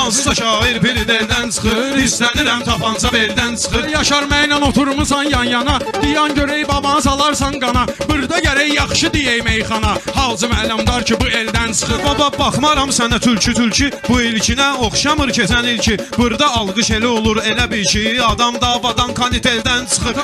hansısa şair Pirideldən çıxır, istənirəm tapanca beldən çıxır. Yaşar mənlə oturmusan yan yana, diyan görək babanı salarsan qana. Burada gərək yaxşı deyək meyxana, Hacı Mələmdar ki bu eldən çıxır. Baba baxmaram sənə tülkü, bu ilkinə oxşamır keçən ilki. Burada alqış elə olur elə bil ki, adam davadan kaniteldən çıxır.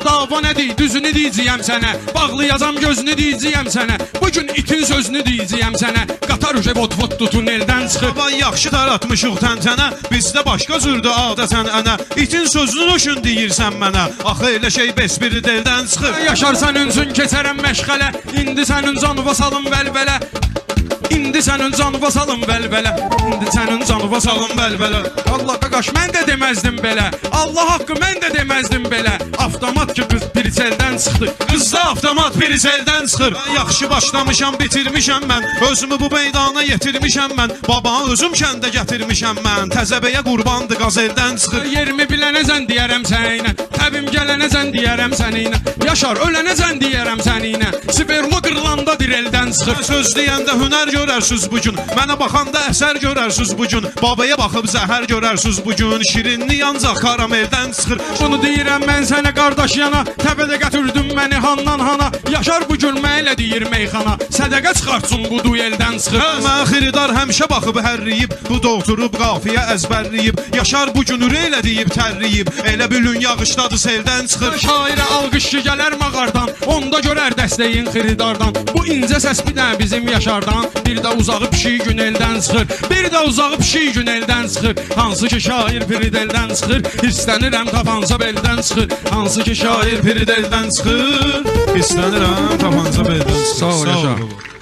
Dava nədir, düzünü deyəcəyəm sənə, bağlayacam gözünü deyəcəyəm sənə. Bugün itin sözünü deyəcəyəm sənə, qatar uje vot tutun eldən çıxır. Baba yaxşı taratmışıq təntənə, bizdə başqa cürdür adətən ənə. İtin sözünü üçün deyirsən mənə, axı elə şey bəs Pirideldən çıxır. Yaşar sənin üçün keçərəm məşğələ, indi sənin canıva salım vəlvələ. İndi sənin canıva salım vəlvələ, İndi sənin canıva salım vəlvələ. Allah qaqaş, mən də deməzdim belə, Allah haqqı mən də deməzdim belə. Avtomat ki qız Piriseldən çıxdı, Qızda avtomat Piriseldən çıxır. Yaxşı başlamışam, bitirmişəm mən, özümü bu meydana yetirmişəm mən. Babanı özüm kəndə gətirmişəm mən, Təzəbəyə qurbandı qazeldən çıxır. Yerimi bilənəcən deyərəm səninə, təbim gələnəcən deyərəm səninə. Yaşar ölənəcən deyərəm səninə, Siberlo qırılanda direldən çıxır. Söz deyəndə hünər görərsiniz bugün, mənə baxanda əsər görərsiniz bugün. Babaya baxıb zəhər görərsiniz bugün, şirinli ancaq karameldən çıxır. Bunu deyirəm mən sənə qardaş yana, təpədə gətirdin məni handan hana. Yaşar bugün mənlə deyir meyxana, sədəqə çıxartsın bu dueldən çıxır. Mən xiridar həmişə baxıb hərriyib, bu da oturub qafiyə əzbərliyib. Yaşar bugün ürəklə deyib tərliyib, elə bülün yağışdadı seldən çıxır. Şairə alqışçı gələr mağardan, onda görər dəstəyin xiridardan. Bu incə səs bir də bizim Yaşardan, bir də uzağı pişik gün eldən çıxır, bir də uzağı pişik gün eldən çıxır. Hansı ki şair Pirideldən çıxır, istənirəm tapanca beldən çıxır. Hansı ki şair Pirideldən çıxır, İstənirəm tapanca beldən çıxır. Sağ ol Yaşar.